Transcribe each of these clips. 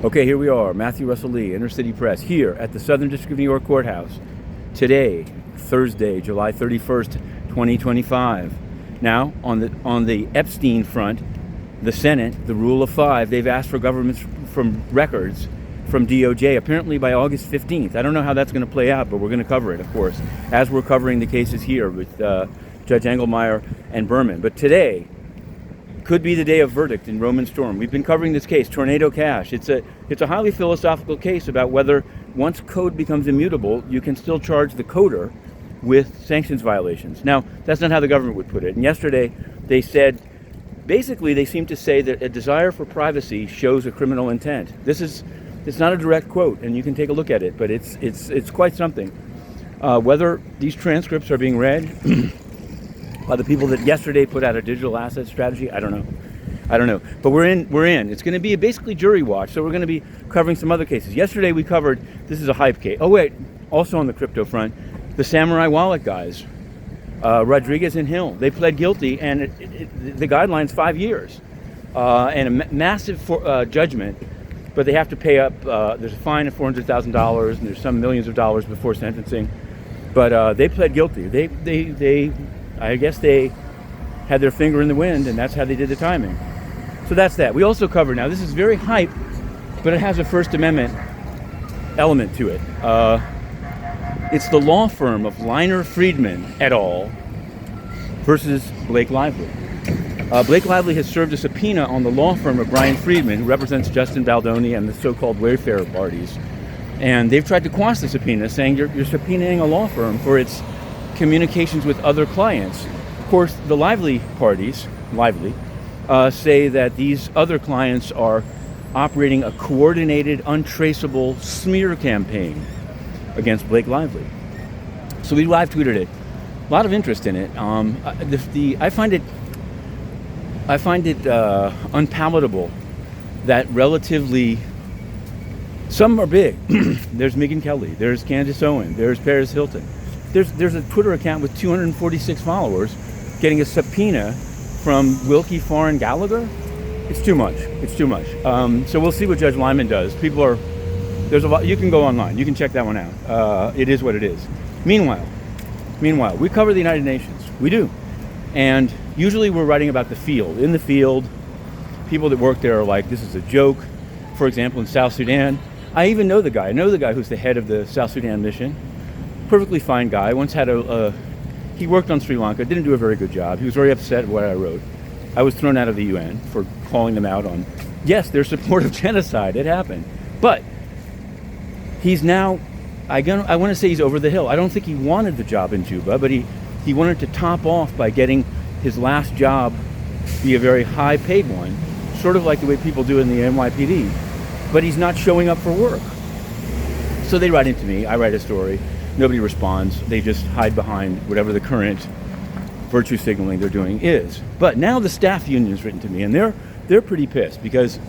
Okay, here we are, Matthew Russell Lee, Inner City Press, here at the Southern District of New York Courthouse. Today, Thursday, July 31st, 2025. Now, on the Epstein front, the Senate, the Rule of Five, they've asked for governments from records from DOJ, apparently by August 15th. I don't know how that's going to play out, but we're going to cover it, of course, as we're covering the cases here with Judge Engelmeyer and Berman. But today could be the day of verdict in Roman Storm. We've been covering this case, Tornado Cash. It's a highly philosophical case about whether once code becomes immutable, you can still charge the coder with sanctions violations. Now, that's not how the government would put it. And yesterday, they said, basically, they seem to say that a desire for privacy shows a criminal intent. It's not a direct quote, and you can take a look at it, but it's quite something. Whether these transcripts are being read by the people that yesterday put out a digital asset strategy, I don't know. But we're in. It's going to be basically jury watch, so we're going to be covering some other cases. Yesterday we covered, this is a hype case. Oh wait, also on the crypto front, the Samourai wallet guys, Rodriguez and Hill, they pled guilty, and the guideline's 5 years, and a massive judgment, but they have to pay up, there's a fine of $400,000, and there's some millions of dollars before sentencing, but they pled guilty. I guess they had their finger in the wind, and that's how they did the timing. So that's that. We also cover now, this is very hype, but it has a First Amendment element to it. It's the law firm of Liner Friedman et al. Versus Blake Lively. Blake Lively has served a subpoena on the law firm of Brian Friedman, who represents Justin Baldoni and the so-called Wayfair parties. And they've tried to quash the subpoena, saying you're subpoenaing a law firm for its communications with other clients. Of course, the Lively parties, say that these other clients are operating a coordinated, untraceable smear campaign against Blake Lively. So we live tweeted it. A lot of interest in it. I find it unpalatable that relatively, some are big. There's Megyn Kelly, there's Candace Owen, there's Paris Hilton. There's a Twitter account with 246 followers getting a subpoena from Wilkie, Farr, and Gallagher. It's too much. So we'll see what Judge Lyman does. There's a lot. You can go online. You can check that one out. It is what it is. Meanwhile, we cover the United Nations. We do. And usually we're writing about the field. In the field, people that work there are like, this is a joke. For example, in South Sudan, I even know the guy. I know the guy who's the head of the South Sudan mission. Perfectly fine guy. Once had he worked on Sri Lanka, didn't do a very good job. He was very upset at what I wrote. I was thrown out of the UN for calling them out on, yes, their support of genocide. It happened. But he's now, I want to say he's over the hill. I don't think he wanted the job in Juba, but he wanted to top off by getting his last job be a very high paid one, sort of like the way people do in the NYPD, but he's not showing up for work. So they write into me, I write a story, nobody responds, they just hide behind whatever the current virtue signaling they're doing is. But now the staff union's written to me, and they're pretty pissed because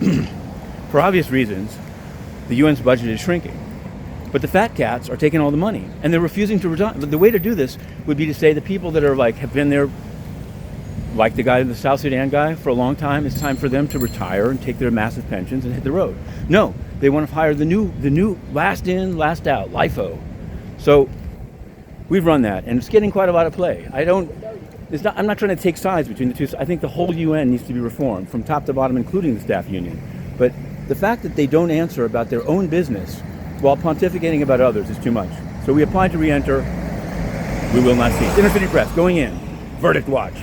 for obvious reasons, the UN's budget is shrinking. But the fat cats are taking all the money, and they're refusing to resign. The way to do this would be to say the people that are have been there, like the South Sudan guy, for a long time, it's time for them to retire and take their massive pensions and hit the road. No, they want to hire the new last in, last out, LIFO. So we've run that, and it's getting quite a lot of play. I'm not trying to take sides between the two. I think the whole UN needs to be reformed from top to bottom, including the staff union. But the fact that they don't answer about their own business while pontificating about others is too much. So we applied to re-enter. We will not cease. Inner City Press, going in. Verdict watch.